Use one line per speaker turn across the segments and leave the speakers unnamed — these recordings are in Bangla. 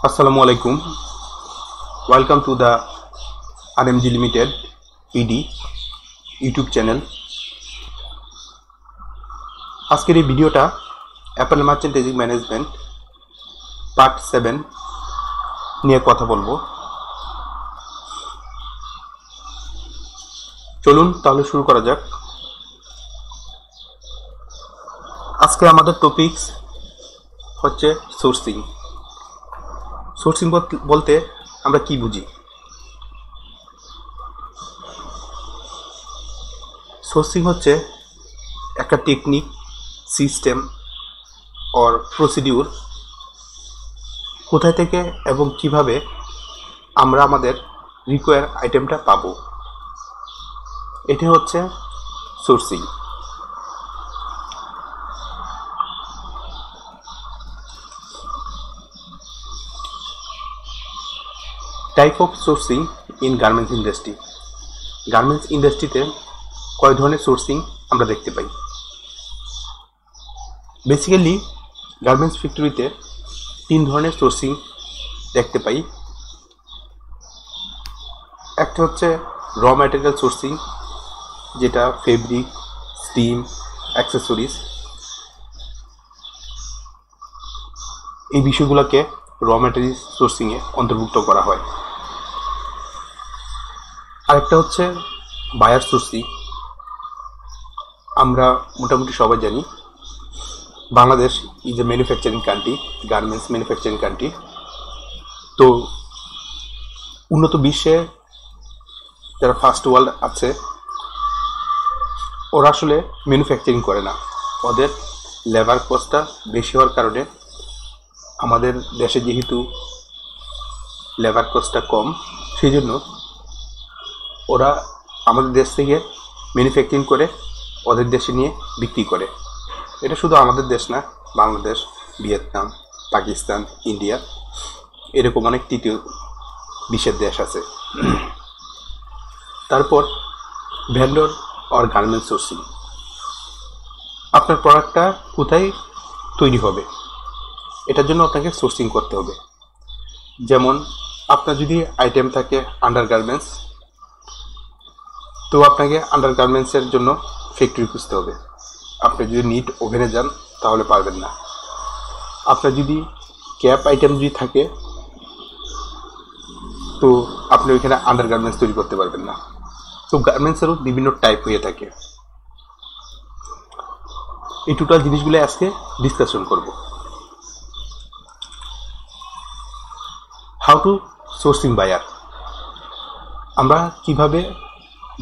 Assalamu alaikum. Welcome to the RMG Limited ED YouTube channel. আজকের এই ভিডিওটা অ্যাপল মার্চেন্টাইজিং ম্যানেজমেন্ট পার্ট 7 নিয়ে কথা বলবো। চলুন তাহলে শুরু করা যাক। আজকে আমাদের টপিকস হচ্ছে সোর্সিং। সোর্সিং বলতে আমরা কি বুঝি? সোর্সিং হচ্ছে একটা টেকনিক, সিস্টেম অর প্রসিডিউর কোথায় থেকে এবং কিভাবে আমরা আমাদের রিকোয়ার আইটেমটা পাবো, এটা হচ্ছে sourcing. Type of sourcing in garments industry. Garments ইন্ডাস্ট্রিতে কয় ধরনের সোর্সিং আমরা দেখতে পাই? বেসিক্যালি গার্মেন্টস ফ্যাক্টরিতে 3 ধরনের সোর্সিং দেখতে পাই। একটা হচ্ছে র ম্যাটেরিয়াল সোর্সিং, যেটা ফেব্রিক, স্টিম, অ্যাক্সেসরিজ, এই বিষয়গুলোকে র ম্যাটেরিয়াল সোর্সিংয়ে অন্তর্ভুক্ত করা হয়। আরেকটা হচ্ছে বায়ার সোর্সিং। আমরা মোটামুটি সবাই জানি Bangladesh is a manufacturing country, garments manufacturing country. তো উন্নত বিশ্বে যারা ফার্স্ট ওয়ার্ল্ড আছে ওরা আসলে ম্যানুফ্যাকচারিং করে না। ওদের লেবার কস্টটা বেশি হওয়ার কারণে আমাদের দেশে যেহেতু লেবার কস্টটা কম, সেই জন্য ওরা আমাদের দেশ থেকে ম্যানুফ্যাকচারিং করে ওদের দেশে নিয়ে বিক্রি করে। এটা শুধু আমাদের দেশ না, বাংলাদেশ, ভিয়েতনাম, পাকিস্তান, ইন্ডিয়া, এরকম অনেক তৃতীয় বিশ্বের দেশ আছে। তারপর ভেন্ডর অর গার্মেন্টস সোর্সিং। আপনার প্রোডাক্টটা কোথায় তৈরি হবে এটার জন্য আপনাকে সোর্সিং করতে হবে। যেমন আপনার যদি আইটেম থাকে আন্ডার গার্মেন্টস, তো আপনাকে আন্ডার গার্মেন্টসের জন্য ফ্যাক্টরি খুঁজতে হবে। আপনি যদি নিট ওভেনে যান তাহলে পারবেন না। আপনার যদি ক্যাপ আইটেম যদি থাকে তো আপনি ওইখানে আন্ডার গার্মেন্টস তৈরি করতে পারবেন না। তো গার্মেন্টসেরও বিভিন্ন টাইপ হয়ে থাকে। এই টোটাল জিনিসগুলো আজকে ডিসকাশন করব। How to sourcing buyer. আমরা কিভাবে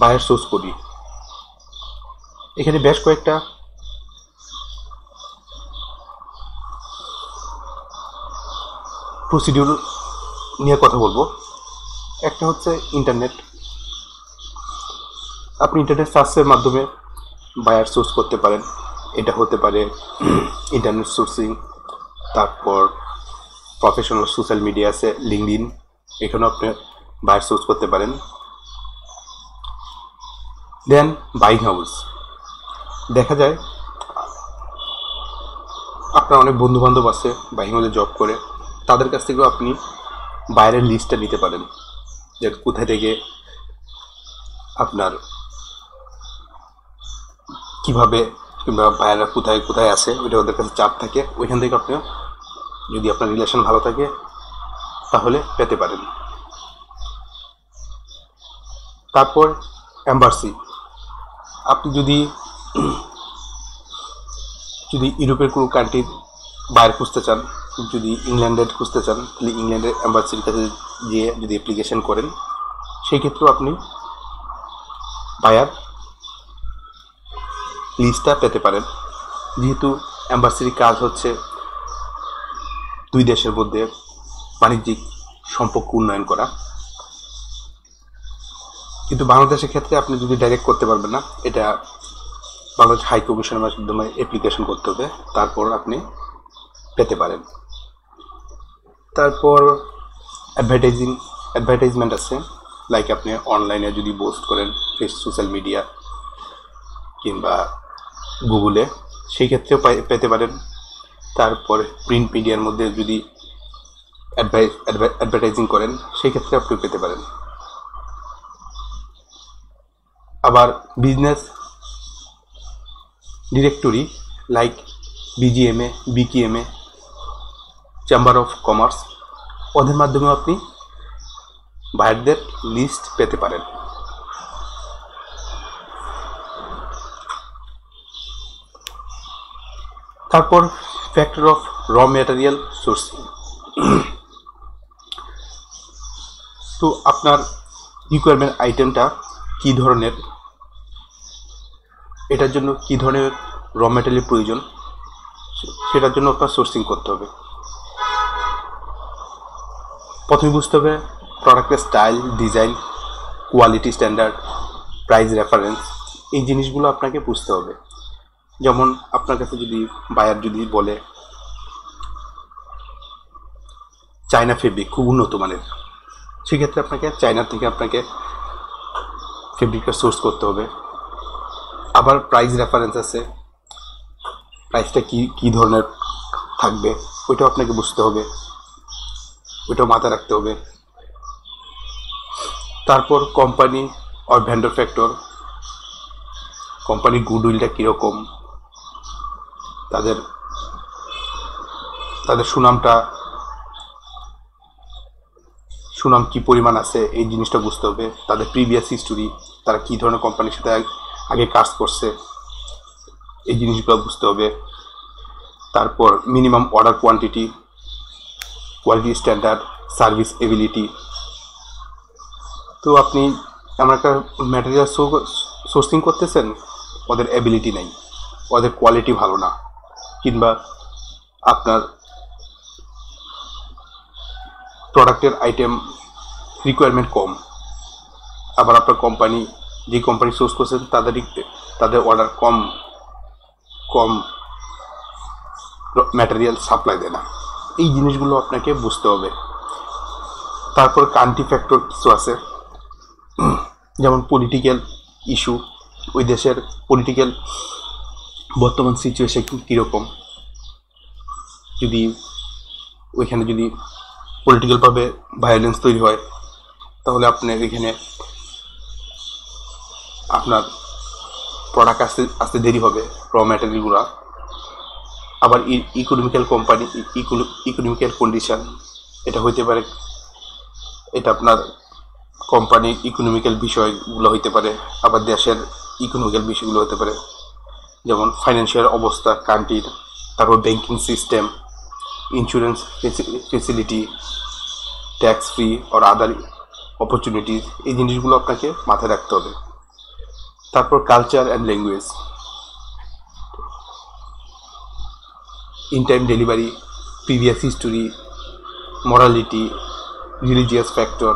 বায়ার সোর্স করি, এখানে বেশ কয়েকটা প্রসিডিউর নিয়ে কথা বলবো। একটা হচ্ছে ইন্টারনেট। আপনি ইন্টারনেট সার্চের মাধ্যমে বায়ার সোর্স করতে পারেন। এটা হতে পারে ইন্টারনেট সোর্সিং। তারপর প্রফেশনাল সোশ্যাল মিডিয়া আছে, লিঙ্কডইন, এখানেও আপনি বায়ার সোর্স করতে পারেন। দেন বাইং হাউস। দেখা যায় আপনার অনেক বন্ধু বান্ধব আছে বাইং হাউসে জব করে, তাদের কাছ থেকেও আপনি বাইরের লিস্টটা নিতে পারেন, যে কোথায় থেকে আপনার কিভাবে কিংবা বায়াররা কোথায় কোথায় আছে, ওইটা ওদের কাছে চাপ থাকে। ওইখান থেকে আপনি যদি আপনার রিলেশন ভালো থাকে তাহলে পেতে পারেন। তারপর এম্বাসি। আপনি যদি ইউরোপের কোনো কান্ট্রির বায়ার খুঁজতে চান, যদি ইংল্যান্ডের খুঁজতে চান, তাহলে ইংল্যান্ডের এম্বাসির কাছে গিয়ে যদি অ্যাপ্লিকেশন করেন, সেই ক্ষেত্রেও আপনি বায়ার লিস্টটা পেতে পারেন। যেহেতু এম্বাসির কাজ হচ্ছে দুই দেশের মধ্যে বাণিজ্যিক সম্পর্ক উন্নয়ন করা, কিন্তু বাংলাদেশের ক্ষেত্রে আপনি যদি ডাইরেক্ট করতে পারবেন না। এটা বাংলাদেশ হাই কমিশনের মাধ্যমে অ্যাপ্লিকেশন করতে হবে, তারপর আপনি পেতে পারেন। তারপর অ্যাডভার্টাইজমেন্ট আছে, লাইক আপনি অনলাইনে যদি পোস্ট করেন সোশ্যাল মিডিয়া কিংবা গুগলে, সেই ক্ষেত্রেও পেতে পারেন। তারপর প্রিন্ট মিডিয়ার মধ্যে যদি অ্যাডভার্টাইজিং করেন, সেই ক্ষেত্রে আপনি পেতে পারেন। আবার business directory like BGMEA, BKMEA, chamber of commerce, ওদের মাধ্যমেও আপনি বায়ারদের লিস্ট পেতে পারেন। তারপর factor of raw material sourcing. তো আপনার রিকোয়ারমেন্ট আইটেমটা কী ধরনের, এটার জন্য কী ধরনের র ম্যাটেরিয়াল প্রয়োজন, সেটার জন্য আপনার সোর্সিং করতে হবে। প্রথমে বুঝতে হবে প্রোডাক্টের style, design, quality standard, price reference, এই জিনিসগুলো আপনাকে বুঝতে হবে। যেমন আপনার কাছে যদি বায়ার যদি বলে চায়না ফেব্রিক খুব উন্নত মানের, সেক্ষেত্রে আপনাকে চায়না থেকে আপনাকে ফেব্রিকটা সোর্স করতে হবে। আবার প্রাইস রেফারেন্স আছে, প্রাইসটা কী ধরনের থাকবে ওইটাও আপনাকে বুঝতে হবে, ওইটাও মাথায় রাখতে হবে। তারপর কোম্পানি আর ভেন্ডর ফ্যাক্টর, কোম্পানির গুডউইলটা কীরকম, তাদের সুনাম কী পরিমাণ আছে, এই জিনিসটা বুঝতে হবে। তাদের প্রিভিয়াস হিস্টোরি, তারা কী ধরনের কোম্পানির সাথে আগে কাজ করছে, এই জিনিসগুলো বুঝতে হবে। তারপর minimum order quantity, quality standard, service ability. তো আপনি এমন একটা ম্যাটেরিয়াল সোর্সিং করতেছেন, ওদের এবিলিটি নেই, ওদের কোয়ালিটি ভালো না, কিংবা আপনার প্রোডাক্টের আইটেম রিকোয়ারমেন্ট কম, আবার আপনার কোম্পানি যে কোম্পানি সোর্স করছেন তাদের অর্ডার কম ম্যাটেরিয়াল সাপ্লাই দেয় না, এই জিনিসগুলো আপনাকে বুঝতে হবে। তারপর কান্ট্রি ফ্যাক্টর কিছু আছে, যেমন পলিটিক্যাল ইস্যু, ওই দেশের পলিটিক্যাল বর্তমান সিচুয়েশন কীরকম, যদি ওইখানে যদি পলিটিক্যালভাবে ভায়োলেন্স তৈরি হয়, তাহলে আপনার এখানে আপনার প্রোডাক্ট আসতে দেরি হবে, র ম্যাটেরিয়ালগুলো। আবার ইকোনমিক্যাল কন্ডিশন, এটা হইতে পারে, এটা আপনার কোম্পানির ইকোনমিক্যাল বিষয়গুলো হইতে পারে, আবার দেশের ইকোনমিক্যাল বিষয়গুলো হতে পারে, যেমন ফাইন্যান্সিয়াল অবস্থা কান্ট্রির, তারপর banking system, insurance facility, tax free আর আদার অপরচুনিটিস, এই জিনিসগুলো আপনাকে মাথায় রাখতে হবে। তারপর culture and language, in time delivery, previous history, morality, religious factor,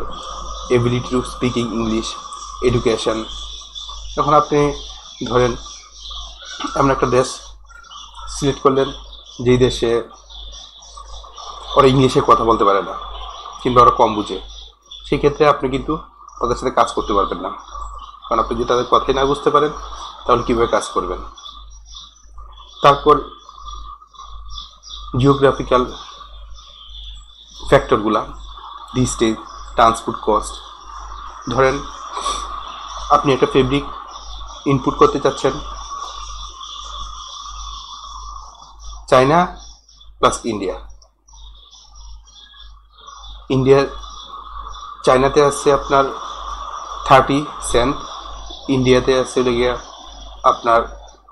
ability to speaking English, education. এখন আপনি ধরেন এমন একটা দেশ সিলেক্ট করলেন যেই দেশে ওরা ইংলিশে কথা বলতে পারে না, কিংবা ওরা কম বুঝে, সেক্ষেত্রে আপনি কিন্তু তাদের সাথে কাজ করতে পারবেন না, কারণ আপনি যদি তাদের কথাই না বুঝতে পারেন তাহলে কীভাবে কাজ করবেন। তারপর জিওগ্রাফিক্যাল ফ্যাক্টরগুলা, ডিস্টেন্স, ট্রান্সপোর্ট কস্ট। ধরেন আপনি একটা ফেব্রিক ইনপুট করতে চাচ্ছেন চায়না প্লাস চায়নাতে আছে আপনার 30 সেন্ট, ইন্ডিয়াতে আছে গিয়ে আপনার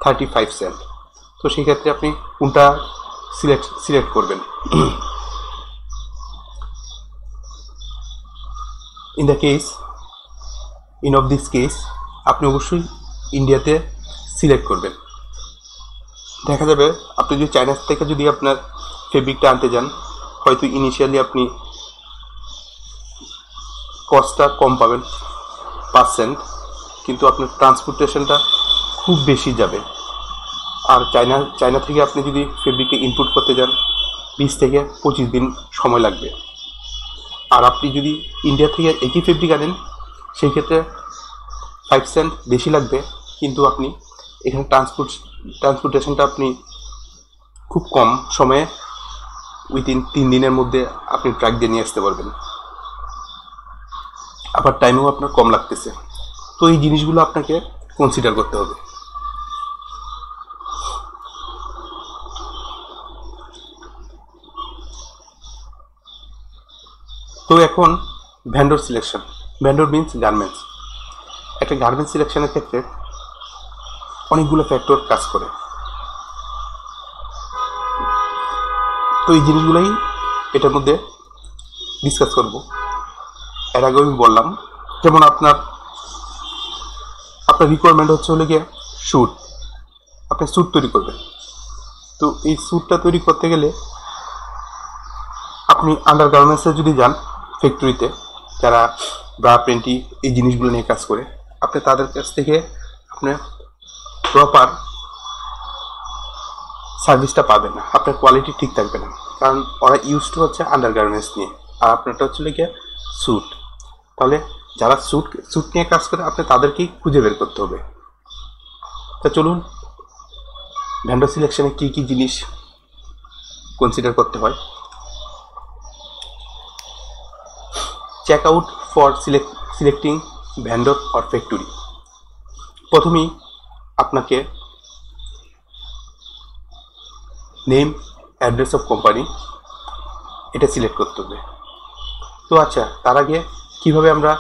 35 সেন্ট। তো সেক্ষেত্রে আপনি কোনটা সিলেক্ট করবেন? ইন অফ দিস কেস আপনি অবশ্যই ইন্ডিয়াতে সিলেক্ট করবেন। দেখা যাবে আপনি যদি চায়না থেকে যদি আপনার ফেব্রিকটা আনতে যান, হয়তো ইনিশিয়ালি আপনি কস্টটা কম পাবেন 5 সেন্ট, কিন্তু আপনার ট্রান্সপোর্টেশনটা খুব বেশি যাবে। আর চায়না থেকে আপনি যদি ফেব্রিকটা ইনপুট করতে যান 20 থেকে 25 দিন সময় লাগবে। আর আপনি যদি ইন্ডিয়া থেকে একই ফেব্রিক আনেন সেই ক্ষেত্রে 5 সেন্ট বেশি লাগবে, কিন্তু আপনি এখানে ট্রান্সপোর্টেশনটা আপনি খুব কম সময়ে উইদিন 3 দিনের মধ্যে আপনি ট্রাক দিয়ে নিয়ে আসতে পারবেন, আবার টাইমও আপনার কম লাগতেছে। তো এই জিনিসগুলো আপনাকে কনসিডার করতে হবে। তো এখন vendor selection. Vendor means garments. একটা গার্মেন্টস সিলেকশনের ক্ষেত্রে অনেকগুলো ফ্যাক্টর কাজ করে। তো এই জিনিসগুলোই এটার মধ্যে ডিসকাস করব। এর আগে আমি বললাম, যেমন আপনার রিকোয়ারমেন্ট হচ্ছে হলে গিয়ে স্যুট, আপনি স্যুট তৈরি করবেন। তো এই স্যুটটা তৈরি করতে গেলে আপনি আন্ডার গার্মেন্টসে যদি যান, ফ্যাক্টরিতে যারা ব্রা পেন্টি এই জিনিসগুলো নিয়ে কাজ করে, আপনি তাদের কাছ থেকে আপনি প্রপার সার্ভিসটা পাবেন না, আপনার কোয়ালিটি ঠিক থাকবে না, কারণ ওরা ইউজ টু হচ্ছে আন্ডার গার্মেন্টস নিয়ে, আর আপনারটা হচ্ছে গিয়ে স্যুট। তাহলে যারা স্যুট নিয়ে কাজ করে আপনি তাদেরকেই খুঁজে বের করতে হবে। তা চলুন ভেন্ডর সিলেকশনে কী কী জিনিস কনসিডার করতে হয়। Check out for selecting vendor or factory. প্রথমেই আপনাকে নেম, অ্যাড্রেস অফ কোম্পানি এটা সিলেক্ট করতে হবে। তো আচ্ছা, তার আগে কিভাবে আমরা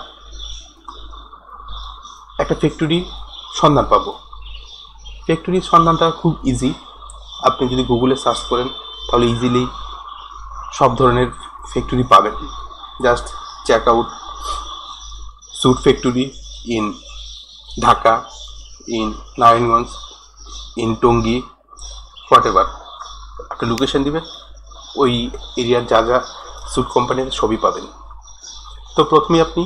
একটা ফ্যাক্টরি সন্ধান পাবো? ফ্যাক্টরির সন্ধানটা খুব ইজি। আপনি যদি গুগলে সার্চ করেন তাহলে ইজিলি সব ধরনের ফ্যাক্টরি পাবেন। Just check out suit factory in Dhaka, in Narayanganj, in Tongi, whatever একটা লোকেশন দিবেন, ওই এরিয়ার যা যা স্যুট কোম্পানির সবই পাবেন। তো প্রথমে আপনি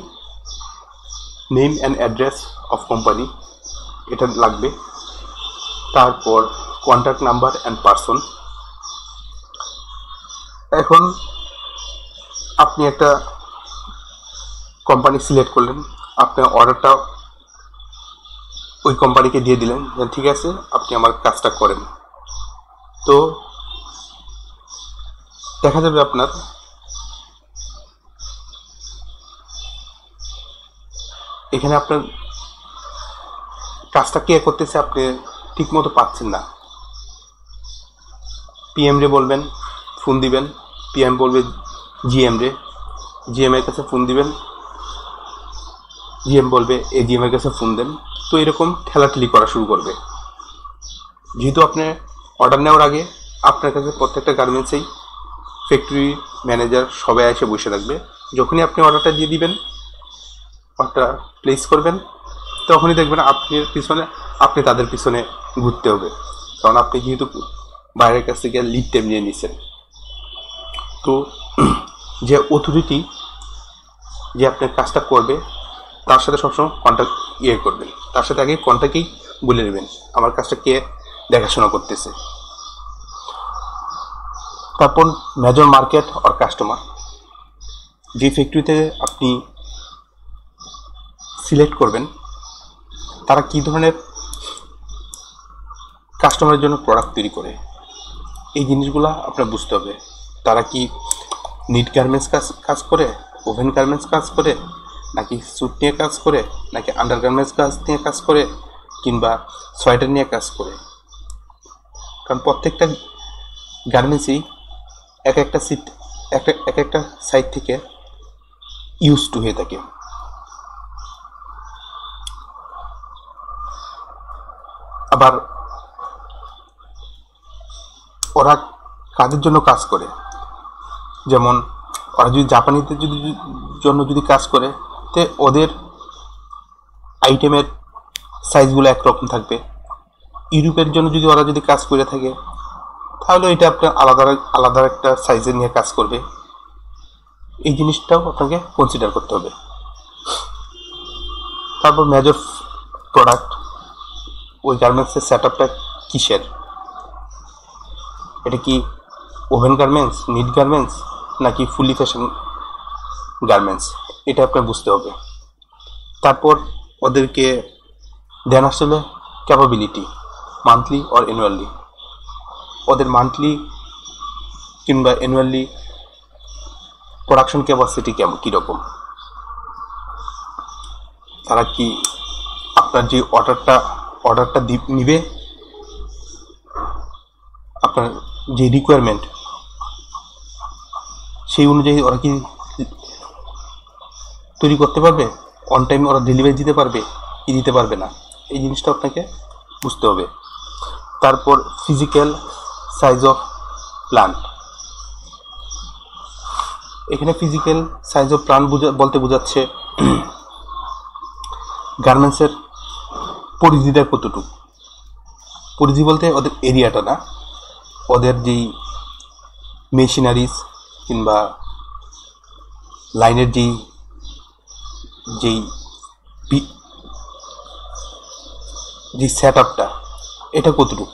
name and address of company এটা লাগবে, তারপর কন্ট্যাক্ট নাম্বার অ্যান্ড পার্সন। এখন আপনি একটা কোম্পানি সিলেক্ট করলেন, আপনার অর্ডারটা ওই কোম্পানিকে দিয়ে দিলেন, ঠিক আছে আপনি আমার কাজটা করেন। তো দেখা যাবে আপনার এখানে আপনার কাজটা কে করতেছে আপনি ঠিক মতো পাচ্ছেন না। পিএম রে বলবেন, ফোন দিবেন, পিএম বলবে জিএম রে, জিএম এর কাছে ফোন দিবেন, জিএম বলবে এজিএম এর কাছে ফোন দেন। তো এরকম ঠেলাঠেলি করা শুরু করবে। যেহেতু আপনি অর্ডার নেওয়ার আগে আপনার কাছে প্রত্যেকটা গার্মেন্টসেই ফ্যাক্টরি ম্যানেজার সবাই এসে বসে থাকবে। যখনই আপনি অর্ডারটা দিয়ে দিবেন, অর্ডারটা প্লেস করবেন, তখনই দেখবেন আপনি তাদের পিছনে ঘুরতে হবে, কারণ আপনি যেহেতু বাইরের কাছ থেকে লিড টাইম নিয়ে নিছেন। তো যে অথরিটি যে আপনার কাজটা করবে তার সাথে সবসময় কন্ট্যাক্ট করবেন, তার সাথে আগে কন্ট্যাক্টেই বলে নেবেন আমার কাজটা কে দেখাশোনা করতেছে। তারপর মেজর মার্কেট আর কাস্টমার। যে ফ্যাক্টরিতে আপনি সিলেক্ট করবেন তারা কী ধরনের কাস্টমারের জন্য প্রোডাক্ট তৈরি করে, এই জিনিসগুলো আপনার বুঝতে হবে। তারা কি নিট গার্মেন্টস কাজ করে, ওভেন গার্মেন্টস কাজ করে, নাকি স্যুট নিয়ে কাজ করে, নাকি আন্ডার গার্মেন্টস নিয়ে কাজ করে, কিংবা সোয়েটার নিয়ে কাজ করে। কারণ প্রত্যেকটা গার্মেন্টসই এক একটা সাইড থেকে ইউজ টু হয়ে থাকে। আবার ওরা কাজের জন্য কাজ করে, যেমন ওরা যদি জাপানিদের জন্য কাজ করে, তে ওদের আইটেমের সাইজগুলো একরকম থাকবে। ইউরোপের জন্য ওরা কাজ করে থাকে, তাহলে এটা আপনার আলাদা একটা সাইজের নিয়ে কাজ করবে। এই জিনিসটাও আপনাকে কনসিডার করতে হবে। তারপর মেজর প্রোডাক্ট, ওই গার্মেন্টসের সেট আপটা কিসের, এটা কি ওভেন গার্মেন্টস, নিট গার্মেন্টস, নাকি ফুলি ফ্যাশন গার্মেন্টস, এটা আপনার বুঝতে হবে। তারপর ওদেরকে দেন আসলে ক্যাপাবিলিটি, মান্থলি অর অ্যানুয়ালি। ওদের মান্থলি কিংবা অ্যানুয়ালি প্রোডাকশন ক্যাপাসিটি কীরকম, তারা কি আপনার যে অর্ডারটা নিবে, আপনার যে রিকোয়ারমেন্ট সেই অনুযায়ী ওরা কি তৈরি করতে পারবে, অন টাইম ওরা ডেলিভারি দিতে পারবে কি দিতে পারবে না, এই জিনিসটা আপনাকে বুঝতে হবে। তারপর ফিজিক্যাল সাইজ অফ প্ল্যান্ট। এখানে ফিজিক্যাল সাইজ অফ প্ল্যান্ট বলতে বোঝাচ্ছে গার্মেন্টসের পরিধিটা কতটুকু। পরিধি বলতে ওদের এরিয়াটা না, ওদের যেই মেশিনারিজ কিংবা লাইনের যেই সেট আপটা, এটা কতটুকু,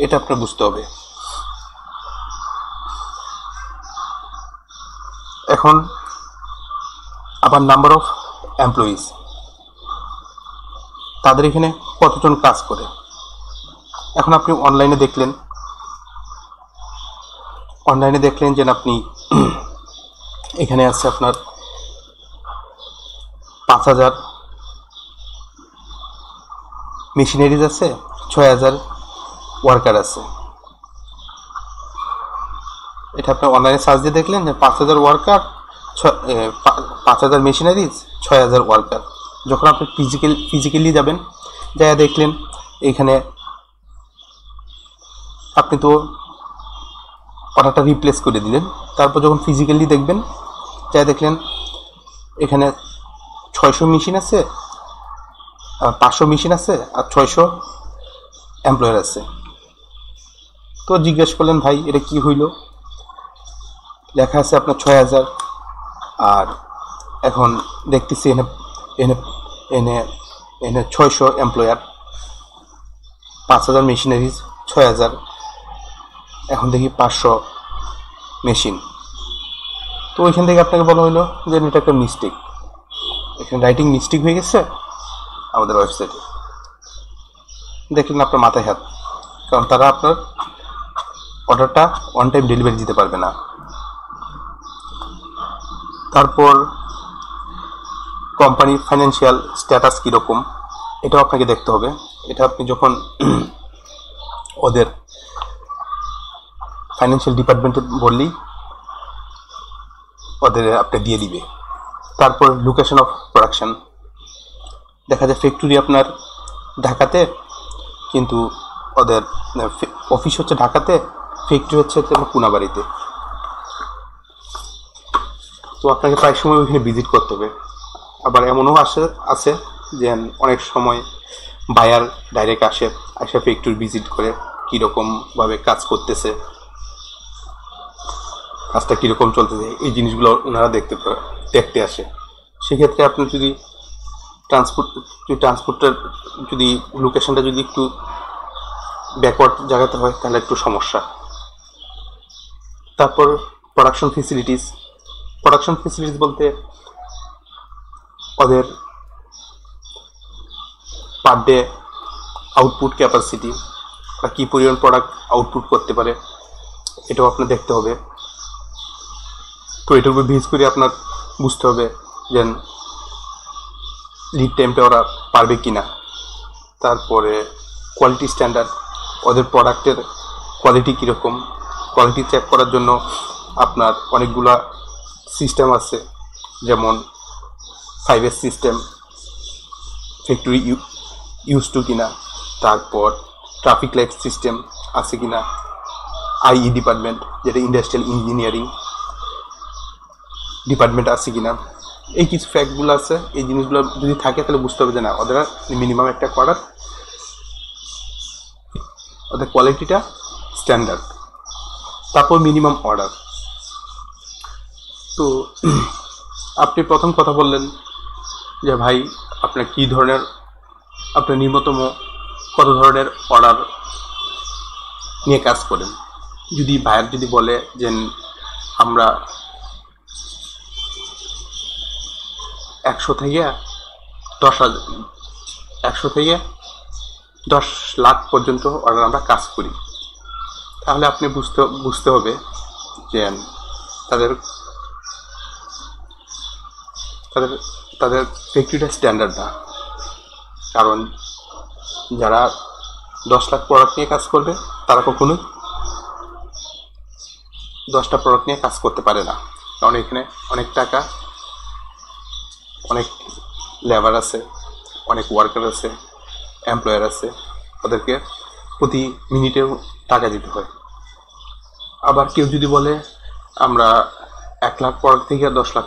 এটা আপনার বুঝতে হবে। এখন আবার নাম্বার অফ এমপ্লয়িজ, তাদের এখানে কতজন কাজ করে। এখন আপনি অনলাইনে দেখলেন যে আপনি এখানে আছে আপনার 5,000 মেশিনারিজ আছে, 6,000 ওয়ার্কার আছে। এটা আপনি অনলাইনে সার্চ দিয়ে দেখলেন যে 5,000 ওয়ার্কার, 5,000 মেশিনারিজ, 6,000 ওয়ার্কার। যখন আপনি ফিজিক্যালি যাবেন, যা দেখলেন এখানে আপনি তো অর্ডারটা রিপ্লেস করে দিলেন। তারপর যখন ফিজিক্যালি দেখবেন, যা দেখলেন এখানে 600 মেশিন আছে, 500 মেশিন আছে, আর 600 এমপ্লয়ার আছে। তো জিজ্ঞেস করলেন, ভাই এটা কি হইল? লেখা আছে আপনার 6,000, আর এখন দেখতেছি এনে 600 এমপ্লয়ার, 5,000 মেশিনারিজ, 6,000, এখন দেখি 500 মেশিন। তো ওইখান থেকে আপনাকে বলা হইলো যে এটা একটা মিস্টেক, এখানে রাইটিং মিস্টেক হয়ে গেছে আমাদের ওয়েবসাইটে। দেখলেন আপনার মাথায় হাত, কারণ তারা আপনার অর্ডারটা অন টাইম ডেলিভারি দিতে পারবে না। তারপর কোম্পানির ফাইন্যান্সিয়াল স্ট্যাটাস কীরকম, এটাও আপনাকে দেখতে হবে। এটা আপনি যখন ওদের ফাইন্যান্সিয়াল ডিপার্টমেন্টে বললেই ওদের আপনি দিয়ে দিবে। তারপর লোকেশন অফ প্রোডাকশন, দেখা যায় ফ্যাক্টরি আপনার ঢাকাতে, কিন্তু ওদের অফিস হচ্ছে ঢাকাতে, ফ্যাক্টরি হচ্ছে কোনাবাড়িতে। তো আপনাকে প্রায় সময় ওইখানে ভিজিট করতে হবে। আবার এমনও আছে যে অনেক সময় বায়ার ডাইরেক্ট আসে ফ্যাক্টরি ভিজিট করে কীরকমভাবে কাজ করতেছে, কাজটা কীরকম চলতেছে, এই জিনিসগুলো ওনারা দেখতে আসে। সেক্ষেত্রে আপনি যদি ট্রান্সপোর্টের যদি লোকেশনটা যদি একটু ব্যাকওয়ার্ড জায়গাতে হয়, তাহলে একটু সমস্যা। তারপর প্রোডাকশন ফেসিলিটিস বলতে ওদের পার ডে আউটপুট ক্যাপাসিটি বা কী পরিমাণ প্রোডাক্ট আউটপুট করতে পারে, এটাও আপনার দেখতে হবে। তো এটার উপর বেস করে আপনার বুঝতে হবে যে লিড টাইমটা ওরা পারবে কি না। তারপরে কোয়ালিটি স্ট্যান্ডার্ড, ওদের প্রোডাক্টের কোয়ালিটি কীরকম, কোয়ালিটি চেক করার জন্য আপনার অনেকগুলা সিস্টেম আছে, যেমন 5S system, factory use to কিনা, তারপর ট্রাফিক লাইট সিস্টেম আছে কিনা, আইই ডিপার্টমেন্ট যেটা ইন্ডাস্ট্রিয়াল ইঞ্জিনিয়ারিং ডিপার্টমেন্ট আছে কিনা, এই কিছু ফ্যাক্টগুলো আছে। এই জিনিসগুলো যদি থাকে তাহলে বুঝতে হবে যে না, ওদের মিনিমাম একটা প্রোডাক্ট, ওদের কোয়ালিটিটা স্ট্যান্ডার্ড। তারপর মিনিমাম অর্ডার। তো আপনি প্রথম কথা বললেন যে ভাই আপনার কী ধরনের, আপনার নিম্নতম কত ধরনের অর্ডার নিয়ে কাজ করেন। যদি বায়ার যদি বলে যে আমরা 100 থেকে 10 লাখ পর্যন্ত অর্ডার আমরা কাজ করি, তাহলে আপনি বুঝতে হবে যে তাদের তাদের তাদের ফ্যাক্টরিটা স্ট্যান্ডার্ড না। কারণ যারা 10 লাখ প্রোডাক্ট নিয়ে কাজ করবে তারা কখনোই 10টা প্রোডাক্ট নিয়ে কাজ করতে পারে না। কারণ এখানে অনেক টাকা, অনেক লেবার আছে, অনেক ওয়ার্কার আছে, এমপ্লয়ার আছে, ওদেরকে প্রতি মিনিটেও টাকা দিতে হয়। আবার কেউ যদি বলে আমরা 1 লাখ প্রোডাক্ট থেকে 10 লাখ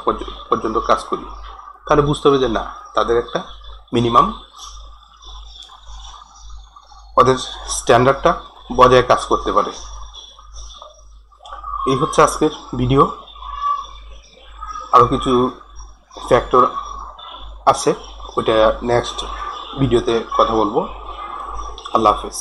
পর্যন্ত কাজ করি, তাহলে বুঝতে হবে যে না, তাদের একটা মিনিমাম ওদের স্ট্যান্ডার্ডটা বজায় কাজ করতে পারে। এই হচ্ছে আজকের ভিডিও। আরও কিছু ফ্যাক্টর আছে, ওইটা নেক্সট ভিডিওতে কথা বলবো। আল্লাহ হাফেজ।